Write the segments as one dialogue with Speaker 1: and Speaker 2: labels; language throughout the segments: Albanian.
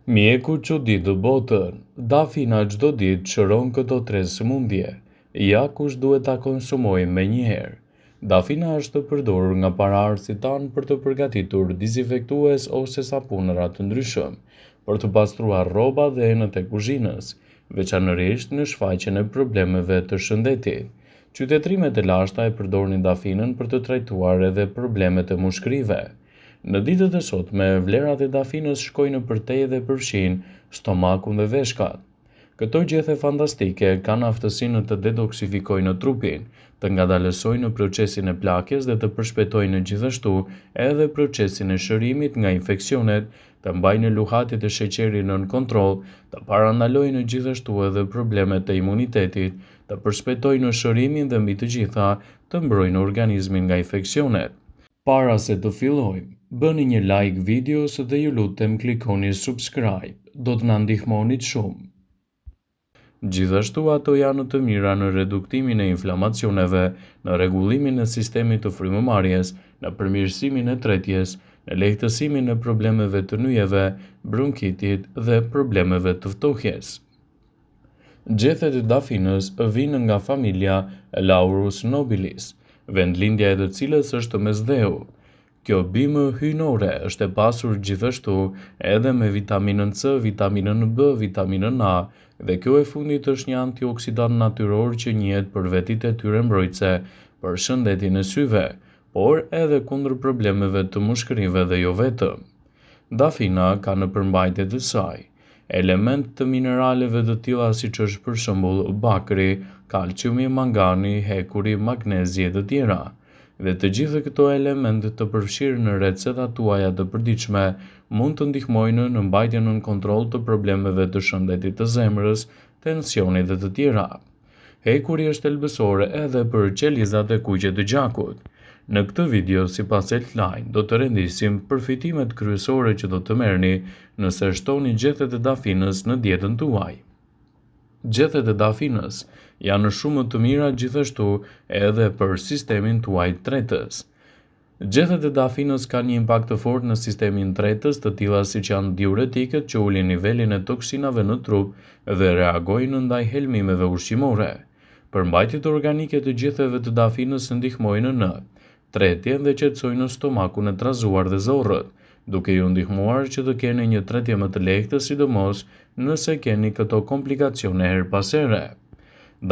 Speaker 1: Mjeku çudi të botën, dafina çdo ditë shëron këto tre sëmundje. Ja kush duhet ta konsumojë menjëherë. Dafina është përdorur nga paraardhësit tanë për të përgatitur dezinfektues ose sapunëra të ndryshëm, për të pastruar rroba dhe enët e kuzhinës, veçanërisht në shfaqjen e problemeve të shëndetit. Qytetrimet e lashta e përdorin dafinën për të trajtuar edhe problemet e mushkërive. Në ditët e sotme, vlerat e dafinës shkojnë përtej dhe përfshin stomakun dhe veshkat. Këto gjethe fantastike kanë aftësinë të detoksifikojnë trupin, të ngadalësojnë procesin e plakjes dhe të përshpejtojnë gjithashtu edhe procesin e shërimit nga infeksionet, të mbajnë luhatit e sheqerit nën kontroll, të parandalojnë gjithashtu edhe problemet e imunitetit, të përshpejtojnë shërimin dhe mbi të gjitha të mbrojnë organizmin nga infeksionet. Para se të fillojmë, bëni një like videos dhe ju lutem klikoni subscribe, do të na ndihmonit shumë. Gjithashtu ato janë të mira në reduktimin e inflamacioneve, në rregullimin e sistemit të frymëmarrjes, në përmirësimin e tretjes, në lehtësimin e problemeve të nyjeve, bronkitit dhe problemeve të ftohjes. Gjethet e dafinës vijnë nga familja Laurus nobilis, vendlindja e të cilës është mesdheu. Kjo bimë hyjnore është e pasur gjithashtu edhe me vitaminën C, vitaminën B, vitaminën A, dhe kjo e fundit është një antioksidant natyror që njihet për vetit e tyre mbrojtëse për shëndetin e syve, por edhe kundër problemeve të mushkërive dhe jo vetëm. Dafina ka në përmbajtje të saj element të mineraleve të tilla siç është për shembull bakri, kalciumi, mangani, hekuri, magnezi e të tjera. Dhe të gjithë këto elemente të përfshirë në recetat tuaja të përditshme mund të ndihmojnë në mbajtjen nën kontroll të problemeve të shëndetit të zemrës, tensionit dhe të tjera. Hekuri është elbësor edhe për qelizat e kuqe të gjakut. Në këtë video, sipas Healthline, do të rendisim përfitimet kryesore që do të merrni nëse shtoni gjethet e dafinës në dietën tuaj. Gjethet e dafinës janë shumë të mira gjithashtu edhe për sistemin tuaj tretës. Gjethet e dafinës kanë një impakt të fortë në sistemin tretës, të tilla siç janë diuretikët që ulin nivelin e toksinave në trup dhe reagojnë ndaj helmimeve ushqimore. Përmbajtjet organike të gjethteve të dafinës ndihmojnë në tretjen dhe qetësojnë stomakun e trazuar dhe zorrët, duke ju ndihmuar që të keni një tretje më të lehtë, sidomos nëse keni këto komplikacione her pas here.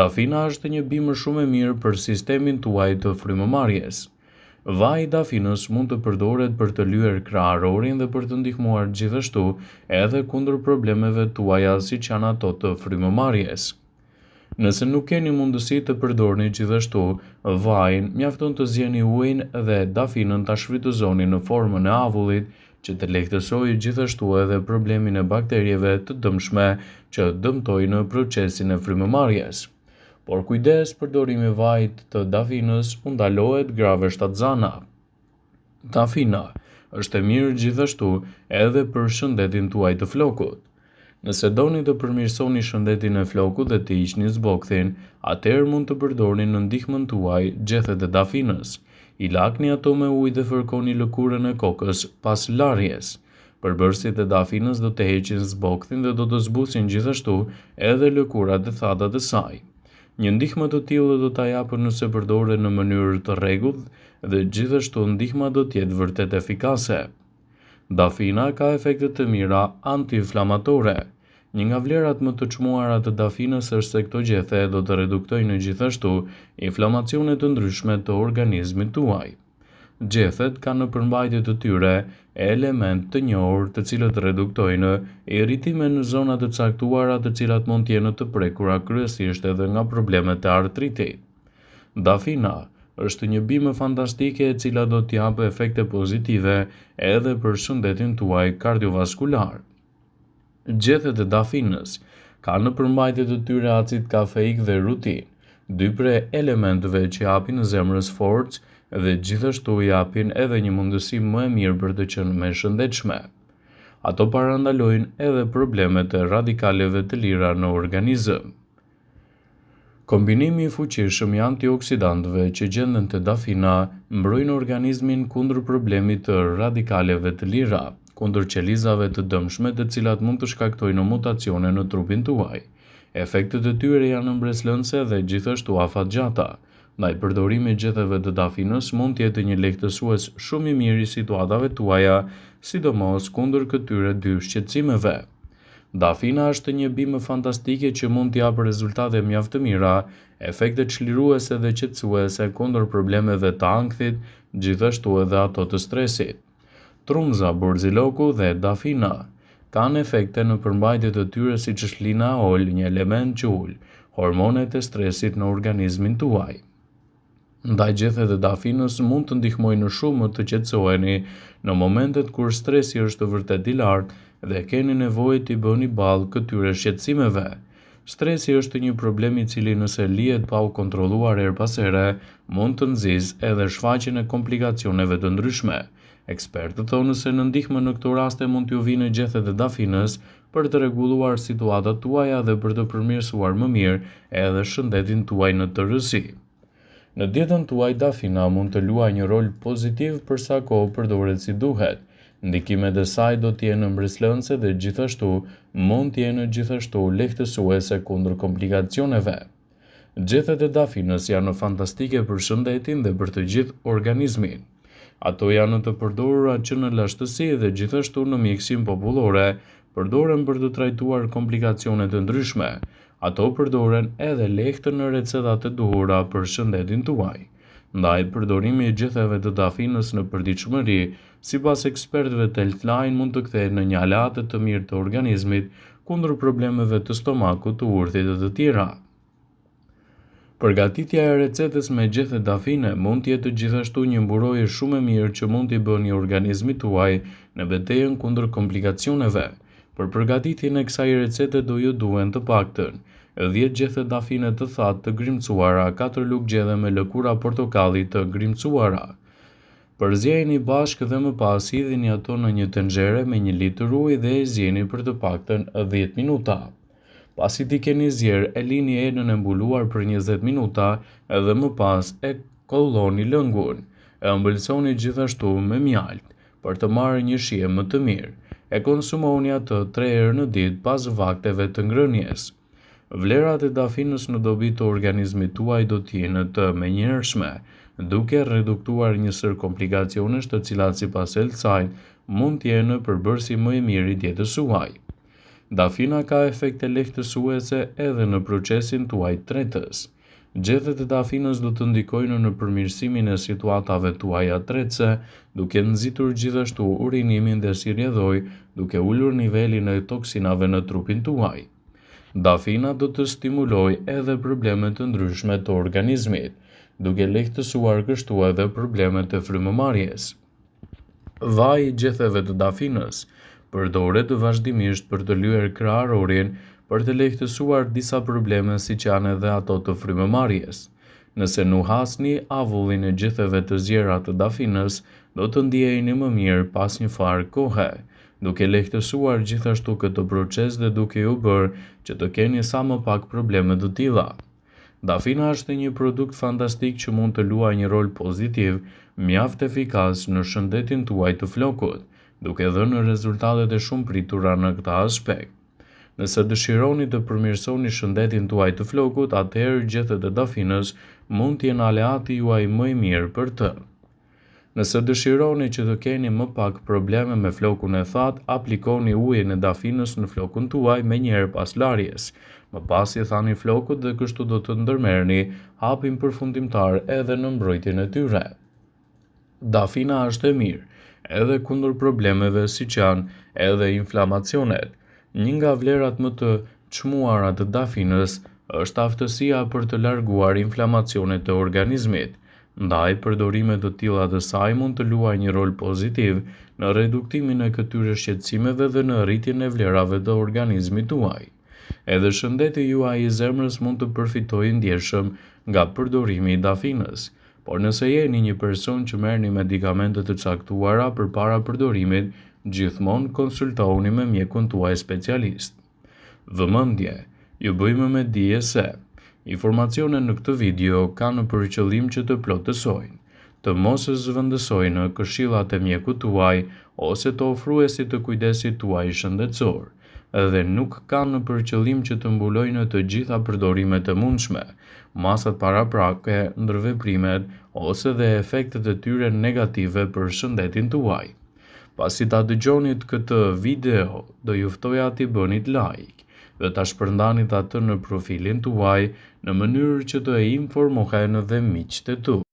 Speaker 1: Dafina është një bimë shumë e mirë për sistemin tuaj të frymëmarrjes. Vaji i dafinës mund të përdoret për të lyer kraharorin dhe për të ndihmuar gjithashtu edhe kundër problemeve tuaja siç janë ato të frymëmarrjes. Nëse nuk keni mundësi të përdorni gjithashtu vajin, mjafton të zjeni ujin dhe dafinën ta shfrytëzoni në formën e avullit që të lehtësojë gjithashtu edhe problemin e bakterieve të dëmshme që dëmtojnë procesin e frymëmarrjes. Por kujdes, përdorimi i vajit të dafinës u ndalohet grave shtatzana. Dafina është e mirë gjithashtu edhe për shëndetin tuaj të flokut. Nëse doni të përmirësoni shëndetin e flokut dhe të hiqni zbokthin, atëherë mund të përdorni në ndihmën tuaj gjethet e dafinës. I lakni ato me ujë dhe fërkoni lëkurën e kokës pas larjes. Përbërësit e dafinës do të heqin zbokthin dhe do të zbusin gjithashtu edhe lëkurat e thata të saj. Një ndihmë të tillë do ta japën nëse përdoret në mënyrë të rregullt dhe gjithashtu ndihma do të jetë vërtet efikase. Dafina ka efekte të mira antiinflamatore. Një nga vlerat më të çmuara të dafinës është se këto gjethe do të reduktojnë gjithashtu inflamacione të ndryshme të organizmit tuaj. Gjethet kanë në përmbajtje të tyre element të njohur të cilët reduktojnë irritime në zona të caktuara të cilat mund të jenë të prekura kryesisht edhe nga problemet e artritit. Dafina është një bimë fantastike e cila do të japë efekte pozitive edhe për shëndetin tuaj kardiovaskular. Gjethet e dafinës kanë në përmbajtje të tyre acid kafeik dhe rutin, dy prej elementeve që japin zemrës forcë dhe gjithashtu japin edhe një mundësi më e mirë për të qenë më e shëndetshme. Ato parandalojnë edhe problemet e radikaleve të lira në organizëm. Kombinimi i fuqishëm i antioksidantëve që gjenden te dafina mbrojnë organizmin kundër problemit të radikaleve të lira, kundër qelizave të dëmshme të cilat mund të shkaktojnë mutacione në trupin tuaj. Efektet e tyre janë mbreslënse dhe gjithashtu afatgjata. Ndaj përdorimi i gjetheve të dafinës mund të jetë një lehtësues shumë i mirë i situatave tuaja, sidomos kundër këtyre dy shqetësimeve. Dafina është një bimë fantastike që mund të japë rezultate mjaft të mira, efekte çliruese dhe qetësuese kundër problemeve të ankthit, gjithashtu edhe ato të stresit. Trumza, borziloku dhe dafina kanë efekte në përmbajtje të tyre siç është linaol, një element që ul hormonet e stresit në organizmin tuaj. Ndaj gjethet e dafinës mund të ndihmojnë shumë të qetësoheni në momentet kur stresi është vërtet i lartë dhe keni nevojë t'i bëni ballë këtyre shqetësimeve. Stresi është një problem i cili nëse lihet pa u kontrolluar her pas here, mund të nxjisë edhe shfaqjen e komplikacioneve të ndryshme. Ekspertët thonë se në ndihmë në këto raste mund t'ju vinë gjethet e dafinës për të rregulluar situatat tuaja dhe për të përmirësuar më mirë edhe shëndetin tuaj në tërësi. Në dietën tuaj dafina mund të luajë një rol pozitiv për sa kohë përdoret si duhet. Ndikimet e saj do të jenë mbreslënse dhe gjithashtu mund të jenë gjithashtu lehtësuese kundër komplikacioneve. Gjethet e dafinës janë fantastike për shëndetin dhe për të gjithë organizmin. Ato janë të përdorura që në lashtësi dhe gjithashtu në mjekësinë popullore, përdoren për të trajtuar komplikacione të ndryshme. Ato përdoren edhe lehtë në recetat të duhura për shëndetin tuaj. Ndaj përdorimi i gjetheve të dafinës në përditshmëri, sipas ekspertëve të Healthline mund të kthehet në një aleate të mirë të organizmit kundër problemeve të stomakut, të urthit dhe të tjera. Përgatitja e recetës me gjethe dafine mund të jetë gjithashtu një mburojë shumë e mirë që mund t'i bëni organizmit tuaj në betejën kundër komplikacioneve. Për përgatitjen e kësaj recete do ju duhen të paktën 10 gjethe dafine të thatë të grimcuara, 4 lugë gjedhe me lëkura portokalli të grimcuara. Përzjeni bashkë dhe më pas hidhini ato në një tenxhere me 1 litër ujë dhe e zjeni për të paktën 10 minuta. Pasi t'i keni zjerë, e lini enën e mbuluar për 20 minuta edhe më pas e kolloni lëngun. E ëmbëlsoni gjithashtu me mjalt për të marrë një shije më të mirë. E konsumoni atë 3 herë në ditë pas vakteve të ngrënies. Vlerat e dafinës në dobi të organizmit tuaj do t'jenë të menjëhershme, duke reduktuar një sër komplikacionesh të cilat sipas Healthline mund t'jenë përbërësi më i mirë i dietës suaj. Dafina ka efekte lehtësuese edhe në procesin tuaj tretës. Gjethet e dafinës do të ndikojnë në përmirësimin e situatave tuaja tretëse, duke nxitur gjithashtu urinimin dhe si rjedhoj, duke ulur nivelin e toksinave në trupin tuaj. Dafina do të stimulojë edhe problemet të ndryshme të organizmit, duke lehtësuar kështu edhe problemet e frymëmarrjes. Vaji i gjetheve të dafinës përdoret vazhdimisht për të lyer kraharorin për të lehtësuar disa probleme siç janë edhe ato të frymëmarrjes. Nëse nuhasni avullin e gjetheve të zjera të dafinës, do të ndjeheni më mirë pas një farë kohe, duke lehtësuar gjithashtu këtë proces dhe duke ju bërë që të keni sa më pak probleme të tilla. Dafina është një produkt fantastik që mund të luajë një rol pozitiv, mjaft efikas në shëndetin tuaj të flokut, duke dhënë rezultatet e shumë pritura në këtë aspekt. Nëse dëshironi të përmirësoni shëndetin tuaj të flokut, atëherë gjethet e dafinës mund të jenë aleati juaj më i mirë për të. Nëse dëshironi që të keni më pak probleme me flokun e thatë, aplikoni ujin e dafinës në flokun tuaj menjëherë pas larjes. Më pas i thani flokut dhe kështu do të ndërmerrni hapin përfundimtar edhe në mbrojtjen e tyre. Dafina është e mirë edhe kundër problemeve siç janë edhe inflamacionet. Një nga vlerat më të çmuara të dafinës është aftësia për të larguar inflamacionet e organizmit. Ndaj, përdorimet të tilla të saj mund të luajë një rol pozitiv në reduktimin e këtyre shqetësimeve dhe në rritjen e vlerave të organizmit tuaj. Edhe shëndeti juaj i zemrës mund të përfitojë ndjeshëm nga përdorimi i dafinës. Por nëse jeni një person që merrni medikamente të caktuara përpara përdorimit, gjithmonë konsultohuni me mjekun tuaj specialist. Vëmendje, ju bëjmë me dije se informacionet në këtë video kanë për qëllim që të plotësojnë, të mos zëvendësoj në këshillat e mjekut tuaj ose të ofruesit të kujdesit tuaj shëndetësor, dhe nuk kanë për qëllim që të mbulojnë të gjitha përdorimet e mundshme, masat paraprake, ndërveprimet ose dhe efektet e tyre negative për shëndetin tuaj. Pasi ta dëgjonit këtë video, do ju ftoja t'i bënit like dhe ta shpërndanit atë në profilin tuaj në mënyrë që të informohen dhe miqtë e tu.